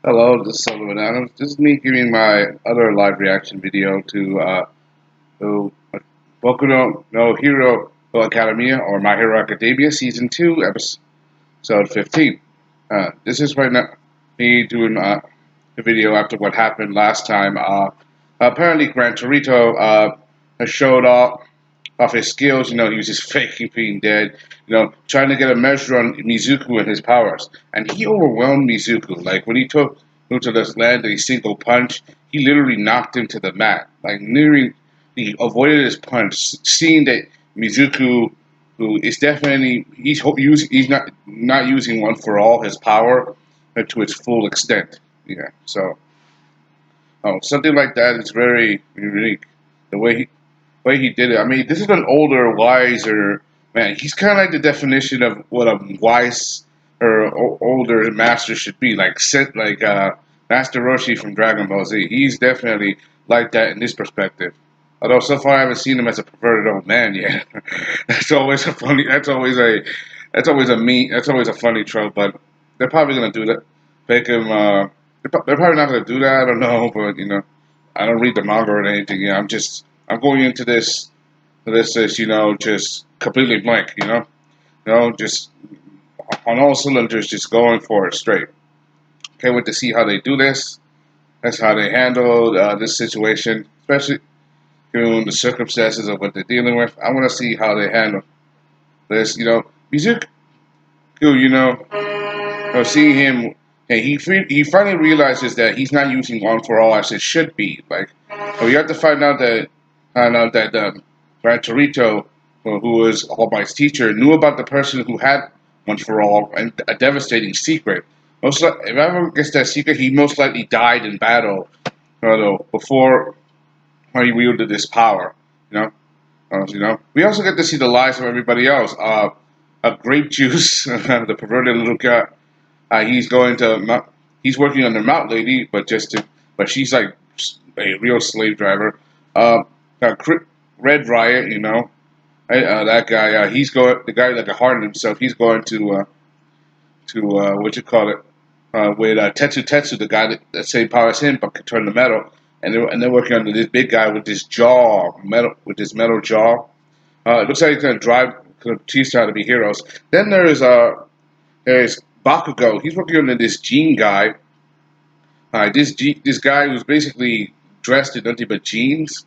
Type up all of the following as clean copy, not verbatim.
Hello, this is Sellavin. This is me giving my other live reaction video to Boku no Hero Academia or My Hero Academia Season 2, Episode 15. This is right now me doing the video after what happened last time. Apparently, Gran Torino has showed off his skills. He was just faking being dead. Trying to get a measure on Mizuku and his powers, and he overwhelmed Mizuku. Like when he took him to this land, a single punch, he literally knocked him to the mat. Like nearing, he avoided his punch, seeing that Mizuku, who is definitely he's not using one for all his power to its full extent. Yeah, so something like that is very unique. The way he did it. I mean, this is an older, wiser man. He's kind of like the definition of what a wise or older master should be, like Master Roshi from Dragon Ball Z. He's definitely like that in this perspective. Although so far I haven't seen him as a perverted old man yet. that's always a funny. That's always a funny trope. But they're probably gonna do that. Make him. They're probably not gonna do that. I don't know, but I don't read the manga or anything. I'm going into this, just completely blank. Just on all cylinders, just going for it straight. Can't wait to see how they do this. That's how they handle this situation, especially given the circumstances of what they're dealing with. I want to see how they handle this. Mizuku, seeing him, and he finally realizes that he's not using one for all as it should be. Like, we have to find out that Gran Torito, who was All Might's teacher, knew about the person who had one for all and a devastating secret. If I ever gets that secret, he most likely died in battle, before he wielded this power. You know, We also get to see the lives of everybody else. Grape juice, the perverted little guy. He's working under Mount Lady, but she's like a real slave driver. Red Riot, that guy. The guy that can harden himself. He's going to what you call it with Tetsu, the guy that same power as him but can turn the metal. And they're working under this big guy with this metal jaw. It looks like he's gonna teach how to be heroes. Then there's Bakugo. He's working under this Jean guy. This guy who's basically dressed in nothing but jeans,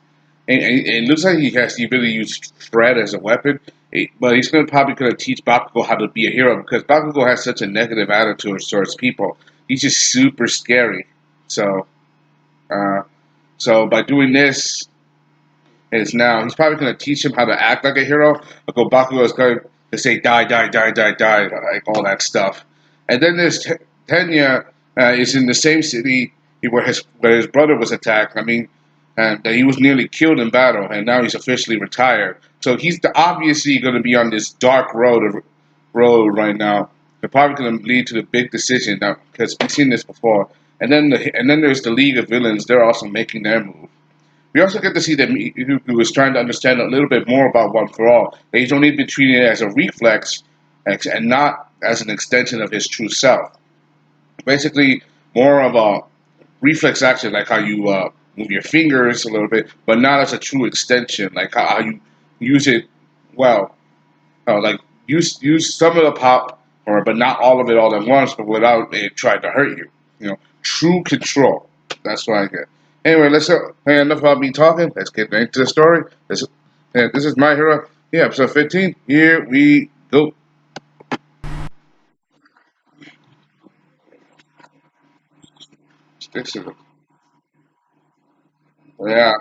and it looks like he has the ability to use Fred as a weapon. But he's probably gonna teach Bakugo how to be a hero because Bakugo has such a negative attitude towards people. He's just super scary. So, uh, so by doing this, is now he's probably gonna teach him how to act like a hero. Bakugo is going to say die, die, die, die, die, like all that stuff. And then there's Tenya is in the same city where his brother was attacked. I mean, and he was nearly killed in battle, and now he's officially retired. So he's obviously going to be on this dark road right now. They're probably going to lead to the big decision now because we've seen this before. And then there's the League of Villains. They're also making their move. We also get to see that Mizuku is trying to understand a little bit more about One for All. That he's only been treating it as a reflex and not as an extension of his true self. Basically, more of a reflex action, like how you move your fingers a little bit, but not as a true extension, like how you use it well. Like use some of the power, but not all of it all at once, but without it trying to hurt you. True control. That's what I get. Anyway, hey, enough about me talking. Let's get into the story. This is My Hero. Yeah, episode 15. Here we go. This is, yeah,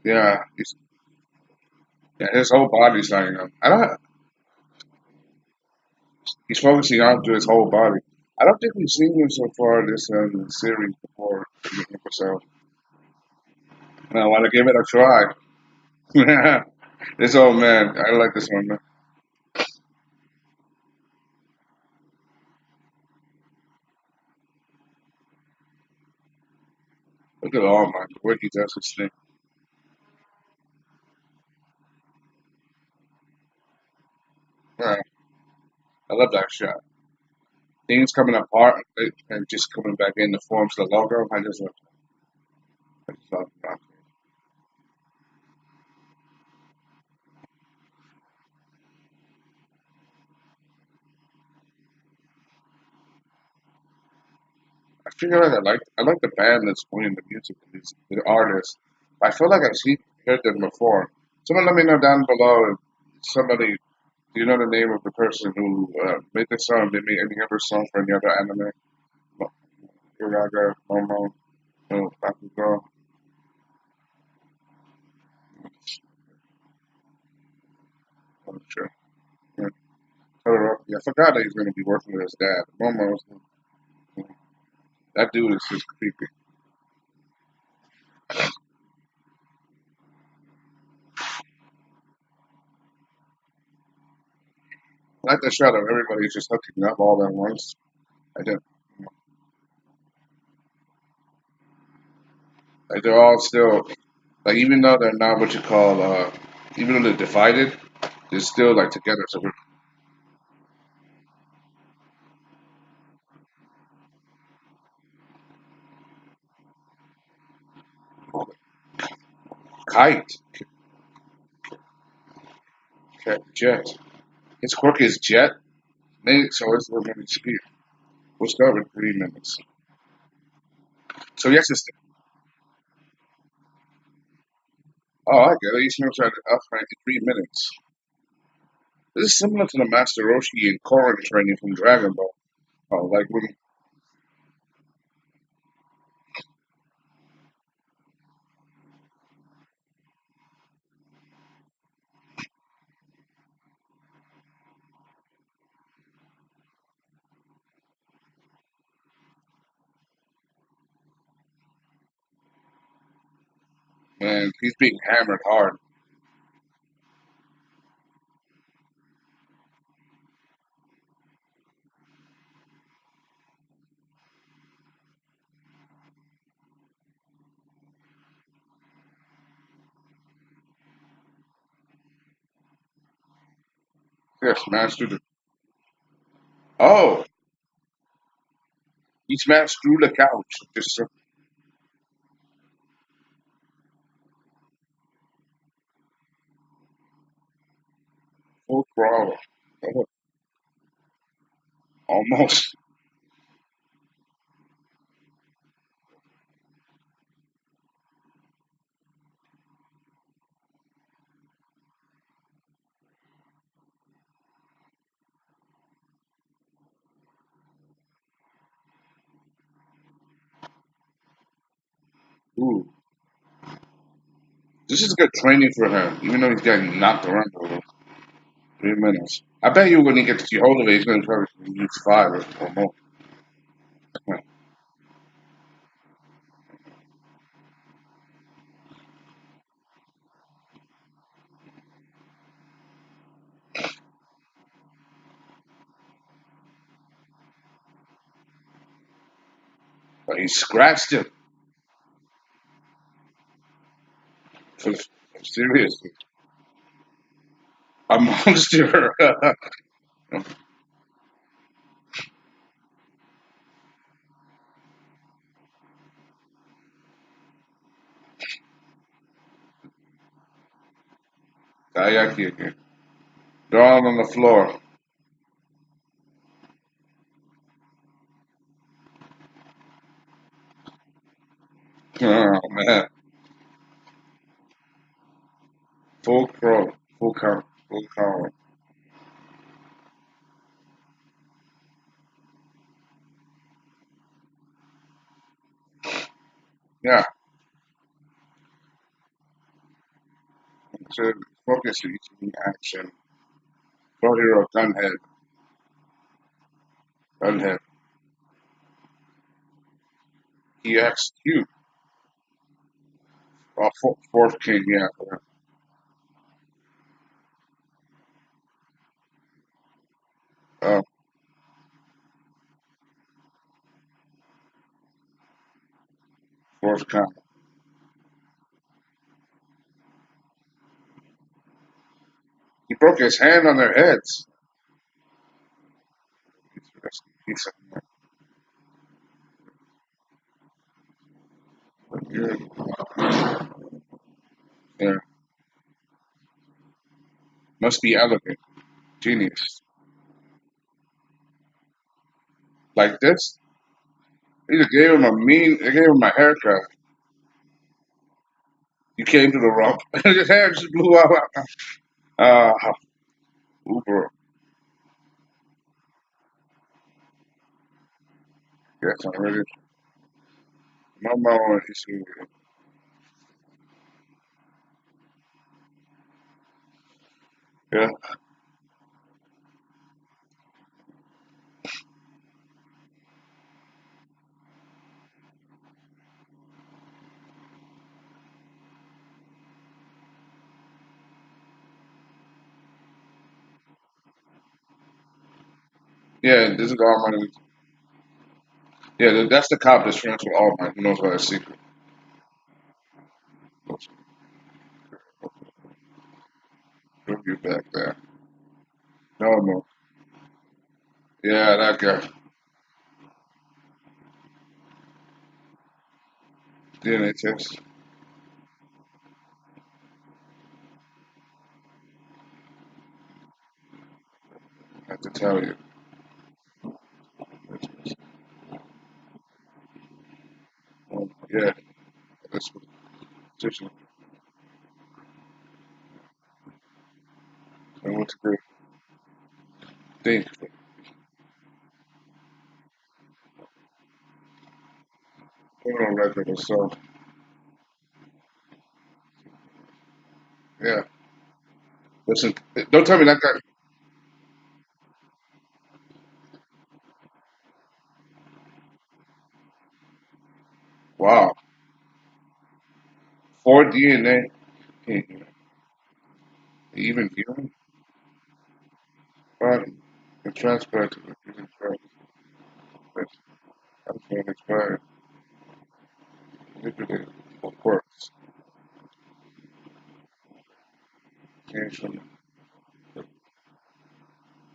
yeah. His whole body's lighting up. I don't. He's focusing on to his whole body. I don't think we've seen him so far this series before in the episode. And I want to give it a try. This old man, I like this one. Man. Look at all man, the way he does his thing. Man, I love that shot. things coming apart and just coming back in the forms of the logo. I just love that. I like the band that's playing the music, the artists. I feel like heard them before. Someone let me know down below if somebody do you know the name of the person who made this song? Did made any other song for any other anime? Uraga, Momo, no, Bakugo. I'm not sure. Yeah. Todoroki. I forgot that he's going to be working with his dad. Momo, that dude is just creepy. I like the shot of everybody's just hooking up all at once. I don't, like they're all still like even though they're not what you call even though they're divided, they're still like together. So we're kite, jet. His quirk is jet. Maybe so. It's we're going to speed. We'll start with 3 minutes. So yes, it's oh I get it. Each moves are up 93 minutes. This is similar to the Master Roshi and Korra training from Dragon Ball. Oh, like when man he's being hammered hard. Yeah, smashed through the. Oh, he smashed through the couch. Just full throttle. Oh, almost. Ooh, this is good training for him, even though he's getting knocked around a little. 3 minutes. I bet you when he gets to hold of it, he's going to try to use five or more. But he scratched him. For, seriously. A monster. Kayaki again. They're all on the floor. Oh, man. Full crow. Full count. Full count. Yeah. So focus each action. Pro hero gunhead. Gunhead. EXQ. Oh, fourth king, yeah. Oh, fourth count. He broke his hand on their heads. That's, he's yeah, yeah. Must be elegant, genius. Like this, he just gave him a mean. They gave him a haircut. You came to the rump. His hair just blew out. Uber. Yes, I'm ready. My mom issue. Yeah, yeah. This is all my. Yeah, that's the cop that's friends with All Might. Who knows about that secret? He'll be back there. No, no. Yeah, that guy. DNA test. I have to tell you. Yeah, that's what position. And what to do. Think. Put it on record. So, yeah. Listen, don't tell me that guy. Wow. 4 DNA. Even human body. And transplant to the human body. That's been expired. Liquidated. Of course. Changed from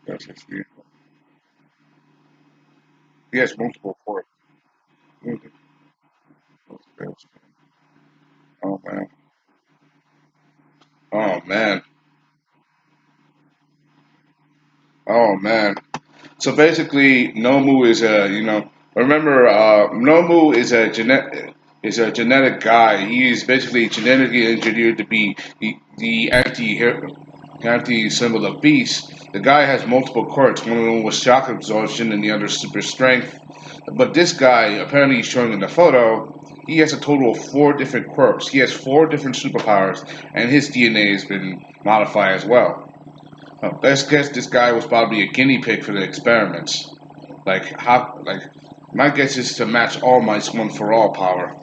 that's his view. He has multiple forks. Oh man. Oh man. Oh man. So basically, Nomu is a remember Nomu is a genetic guy. He is basically genetically engineered to be the anti symbol of beast. The guy has multiple quirks. One of them was shock absorption, and the other super strength. But this guy, apparently, showing in the photo, he has a total of 4 different quirks. He has 4 different superpowers, and his DNA has been modified as well. Best guess this guy was probably a guinea pig for the experiments. Like my guess is to match All Might's one for all power.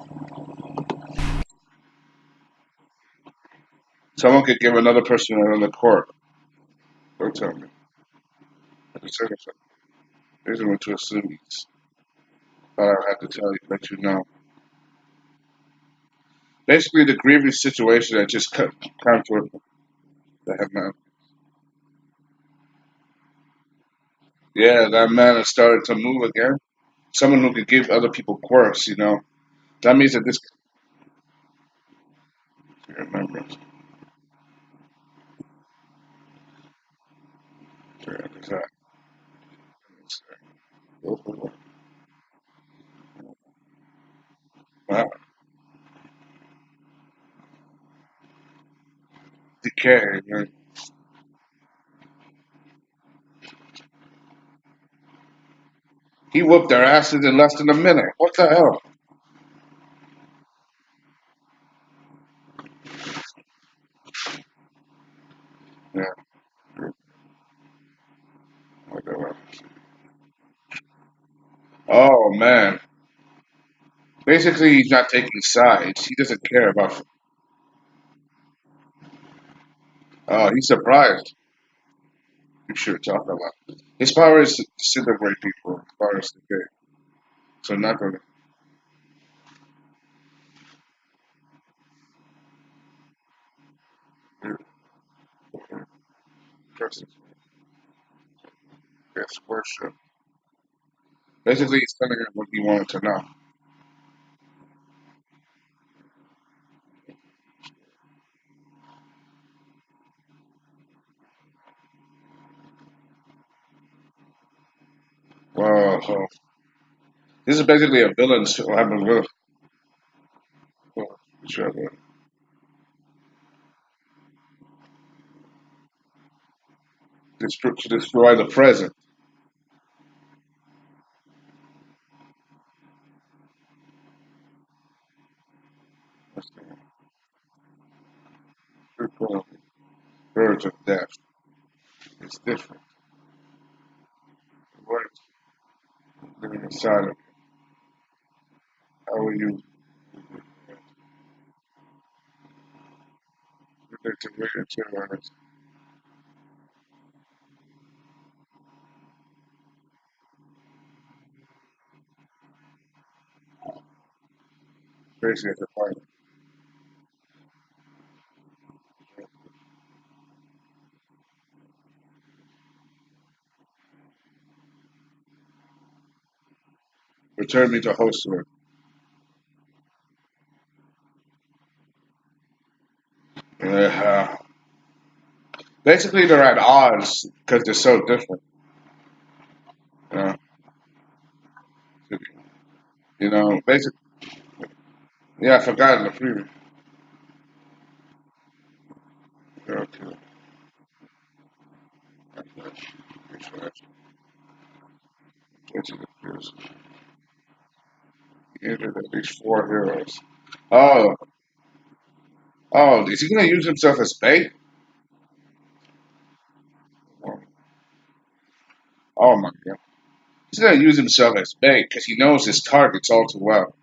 Someone could give another person another quirk. Don't tell me. I just said it. These went to assume. But I have to tell you, let you know. Basically, the grievous situation that just come to the headman. Yeah, that man has started to move again. Someone who could give other people quirks. That means that this. Remember. Yeah, exactly. Wow. Decay, man. He whooped their asses in less than a minute. What the hell? Yeah, whatever. Oh man. Basically, he's not taking sides. He doesn't care about. Oh, he's surprised. You should talk about. His power is to disintegrate people. His power is to decay. So not gonna trust his yes, worship. Basically, he's telling her what he wanted to know. Well, so this is basically a villain. So I have a villain. To destroy the present. That's the verge of death. It's different. What living inside of how are you related to Reacion? Basically, at the point. Return me to Hosu. Uh, basically, they're at odds because they're so different. You know, basically, yeah, I forgot in the previous. Okay, he entered at least four heroes. Oh, oh, is he gonna use himself as bait? Oh my god, he's gonna use himself as bait because he knows his targets all too well.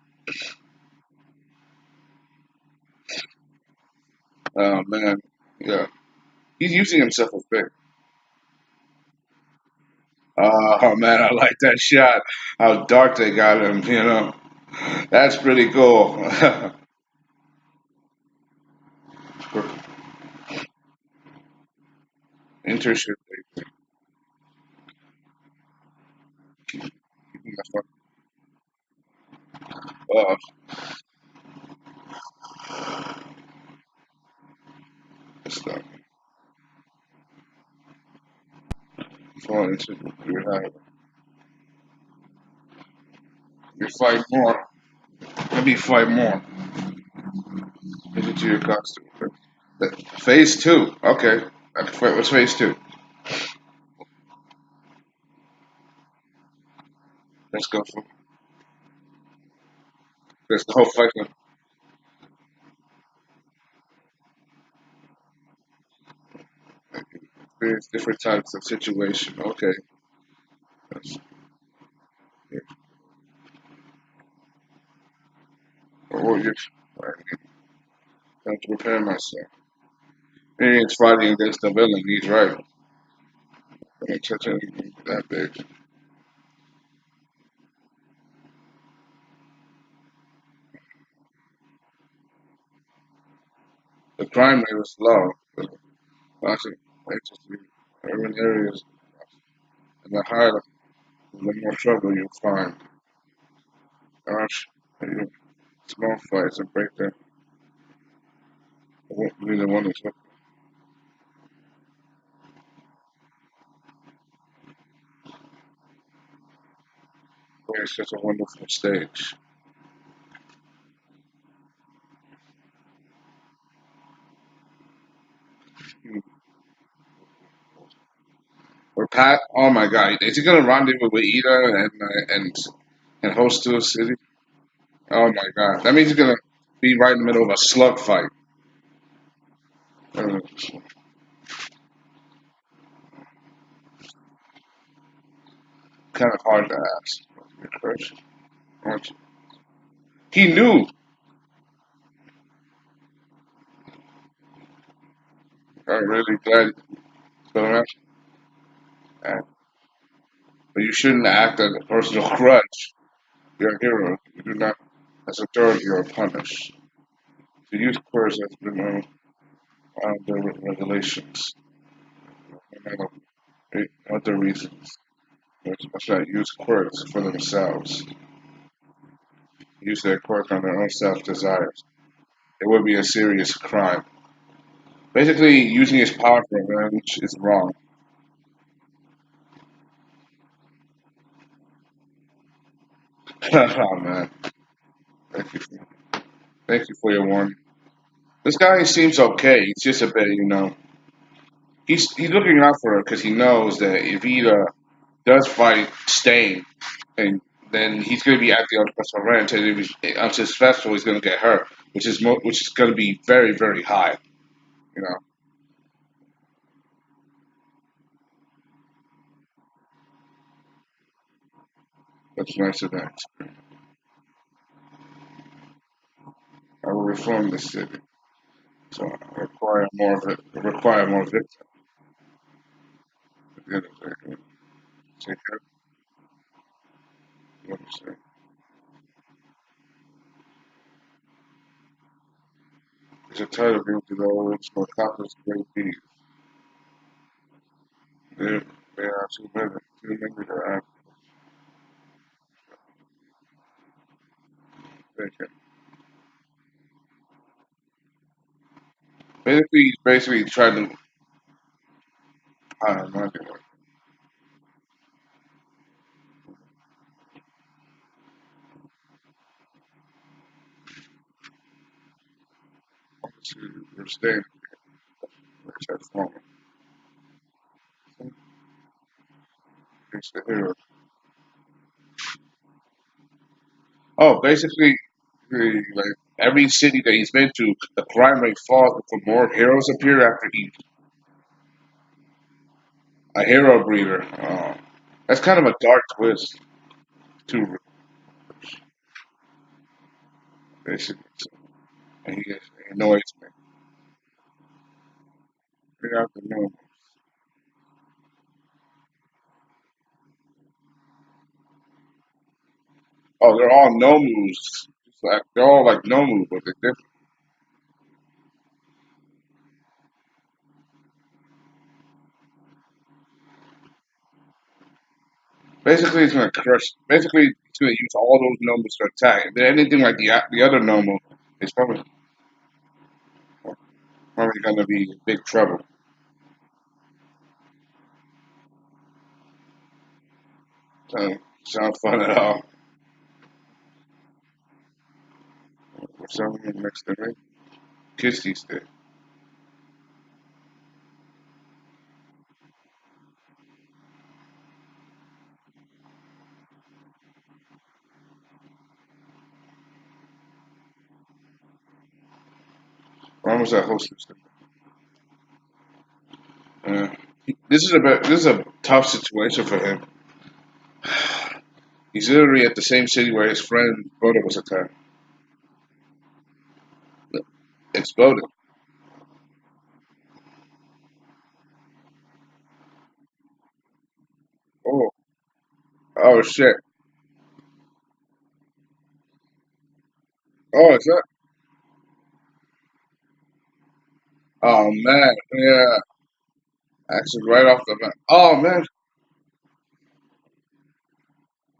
Oh man, yeah, he's using himself as bait. Oh man, I like that shot. How dark they got him, That's pretty cool. Internship. Uh, stuff. Fall into you fight more. Let me fight more. Get into your costume. Phase two. Okay. What's phase two? Let's go. Let's go fight them. Experience different types of situation. Okay. That's, yeah. Oh, you. I have to prepare myself. Experience fighting against the villain. He's right. I ain't touch anything that big. The crime rate was low. Lots of urban areas, and the higher, the more trouble you find. Gosh, small fights and break them. I won't be the one that's it's such a wonderful stage. Hmm. Or Pat, oh my God, is he gonna rendezvous with Iida and Hosu City? Oh my God, that means he's gonna be right in the middle of a slug fight. Kind of hard to ask. Good question. Aren't you? He knew. I'm really glad. So, uh, but you shouldn't act as a personal grudge. You're a hero. You do not, as a third, you are punished. The youth course has been under regulations, no matter other reasons. That's right. Use quirks for themselves. Use their quirk on their own self desires. It would be a serious crime. Basically, using his power for revenge is wrong. Oh man, thank you, thank you for your warning. This guy seems okay. He's just a bit, he's looking out for her because he knows that if Iida does fight Stain, and then he's going to be at the unsuccessful ranch, and if he's unsuccessful, he's going to get hurt, which is going to be very very high. You know, that's nice of that. I will reform this city, so I require more of it. Require more victims. At the end of the day, take care. What do you say? It's a title being to those who accomplish great deeds. There, there are too many that are taken. Basically, he's basically trying to. I don't know. To stay that's wrong. It's the hero. Oh, basically, like every city that he's been to, the crime rate falls before more heroes appear after each. A hero breeder. Oh, that's kind of a dark twist, too, basically. So, and he annoys me. Figure out the new. Oh, they're all nomus. It's like they're all like nomu, but they're different. Basically, it's gonna crush. Basically, it's gonna use all those nomus to attack. If they're anything like the other nomu, it's probably gonna be in big trouble. So, sound fun at all. For some reason, next to me, kiss these days. When was that Hosu City? This is a tough situation for him. He's literally at the same city where his friend brother was attacked, exploded. Oh, oh shit. Oh, is that? Oh man, yeah. Actually, right off the bat. Oh man.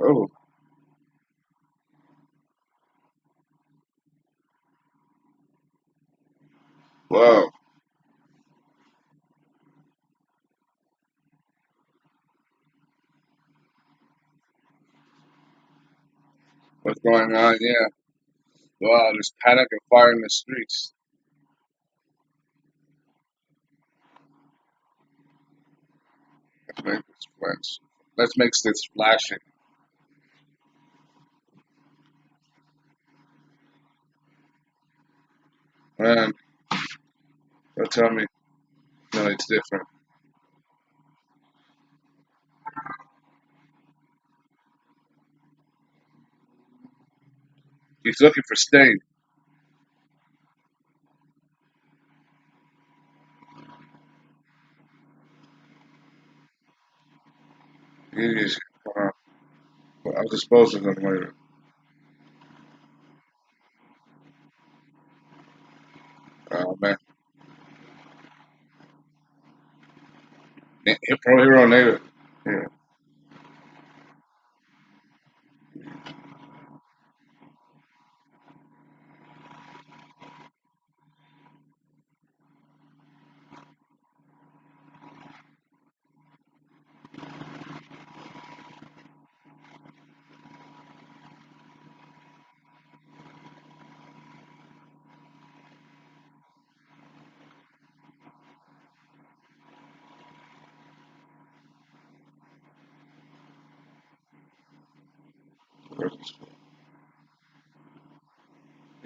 Oh, whoa. What's going on? Yeah. Wow, there's panic and fire in the streets. Let's make this flash. Let's make this flashing. Man, don't tell me. No, it's different. He's looking for Sting. He's, I'll dispose of him later. Oh man. Pro Hero Native. Yeah.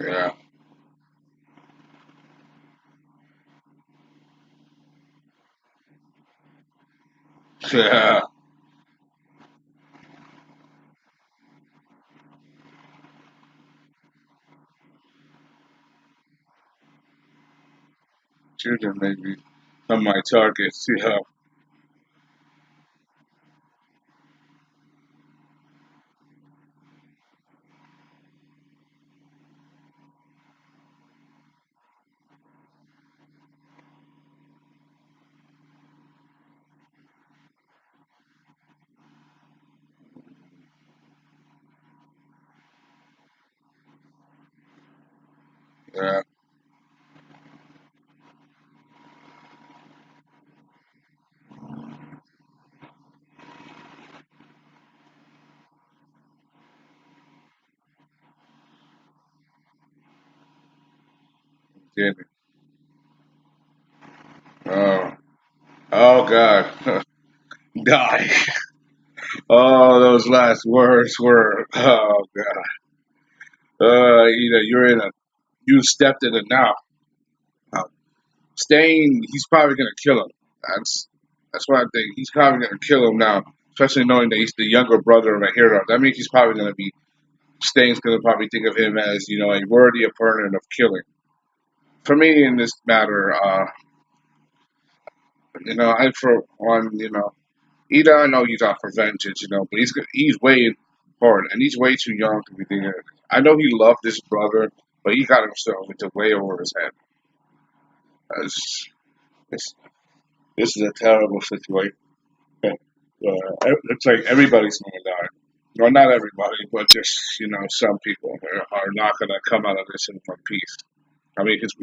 Yeah. Yeah. Children maybe some of my targets. Yeah. Yeah. Yeah. Oh. Oh God. Die. Oh, those last words were. Oh God. You're in a. You stepped in it now. Uh, Stain. He's probably gonna kill him. That's that's what I think. He's probably gonna kill him now, especially knowing that he's the younger brother of a hero. That means he's probably gonna be. Stain's gonna probably think of him as a worthy opponent of killing. For me, in this matter, I for one, Iida, I know he's out for vengeance, but he's way important and he's way too young to be doing it. I know he loved his brother, but he got himself into way over his head. It's, it's, this is a terrible situation. It's like everybody's gonna die. Well, not everybody, but just some people are not gonna come out of this in one piece. I mean, because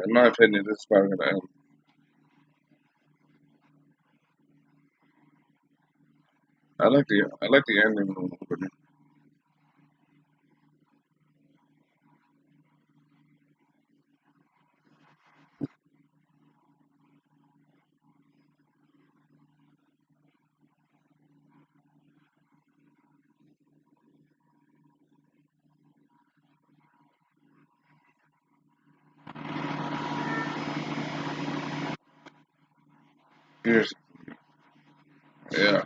in my opinion, this is probably gonna end. I like the ending of the movie. Here's, yeah,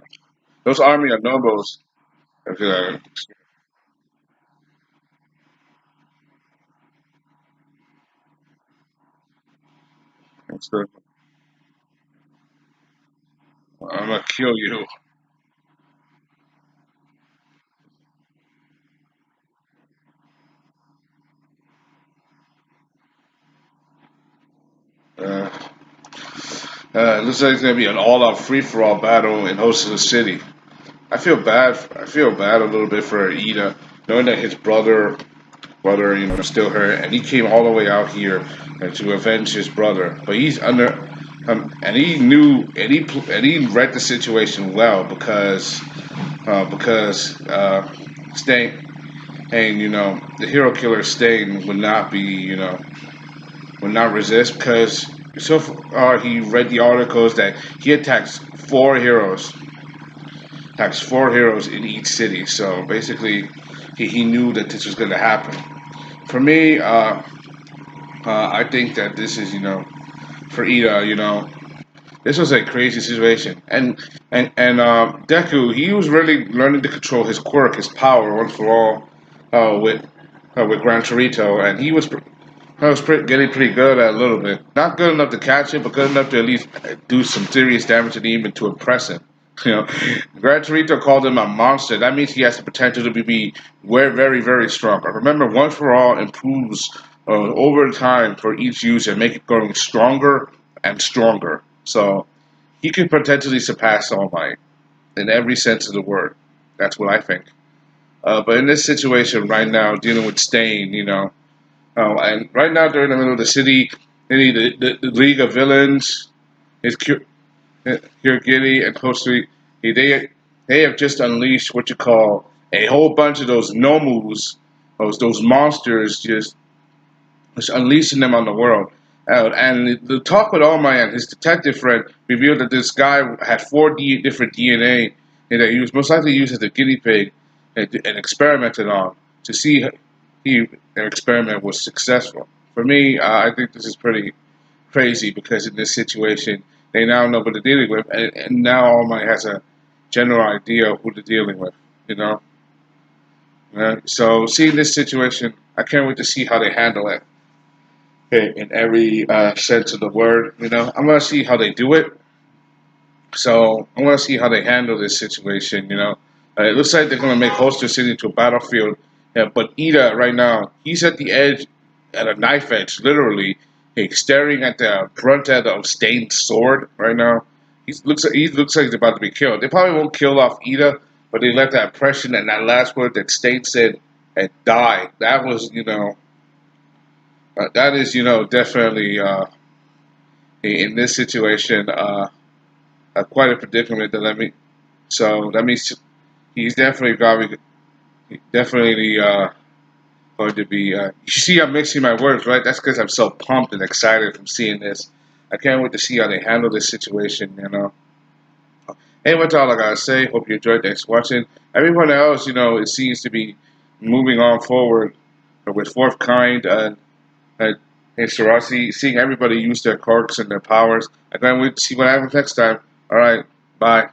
those army of nobles. I feel like it's the, I'm gonna kill you. Uh, Looks like it's gonna be an all-out free-for-all battle in Hosu City. I feel bad. I feel bad a little bit for Iida, knowing that his brother, still hurt, and he came all the way out here to avenge his brother. But he's under, and he knew, and he read the situation well because Stain and the hero killer Stain would not resist because so far he read the articles that he attacks four heroes in each city. So basically, he knew that this was going to happen. For me, I think that this is for Ida, this was a crazy situation, and Deku, he was really learning to control his quirk, his power once for all, with Gran Torino, and getting pretty good at it a little bit. Not good enough to catch him, but good enough to at least do some serious damage to him, even to impress him. You know, Gran Torino called him a monster. That means he has the potential to be very, very strong. Remember, One for All improves over time for each user, make it growing stronger and stronger. So he could potentially surpass All Might in every sense of the word. That's what I think. But in this situation right now, dealing with Stain, and right now they're in the middle of the city. The League of Villains is Kirigiri and Kosui. They have just unleashed what you call a whole bunch of those nomus, those monsters, just unleashing them on the world. And the talk with All Might and his detective friend revealed that this guy had different DNA and that he was most likely used as a guinea pig and experimented on to see if their experiment was successful. For me, I think this is pretty crazy because in this situation, they now know what they're dealing with, and now All Might has a general idea of who they're dealing with. You know, so seeing this situation, I can't wait to see how they handle it. Okay, in every sense of the word, I'm gonna see how they do it. So I want to see how they handle this situation. It looks like they're going to make Hosu City into a battlefield. Yeah, but Iida right now, he's at the edge, at a knife edge, literally, staring at the brunt end of Stain's sword right now. He looks like he's about to be killed. They probably won't kill off Iida, but they left that impression and that last word that Stain said and die. That was, that is, definitely in this situation. Quite a predicament that let me. So that means he's definitely definitely going to be. You see, I'm mixing my words, right? That's because I'm so pumped and excited from seeing this. I can't wait to see how they handle this situation. Anyway, that's all I gotta say. Hope you enjoyed. Thanks for watching. Everyone else, it seems to be moving on forward with Fourth Kind and Shigaraki, seeing everybody use their quirks and their powers. I can't wait to see what happens next time. All right, bye.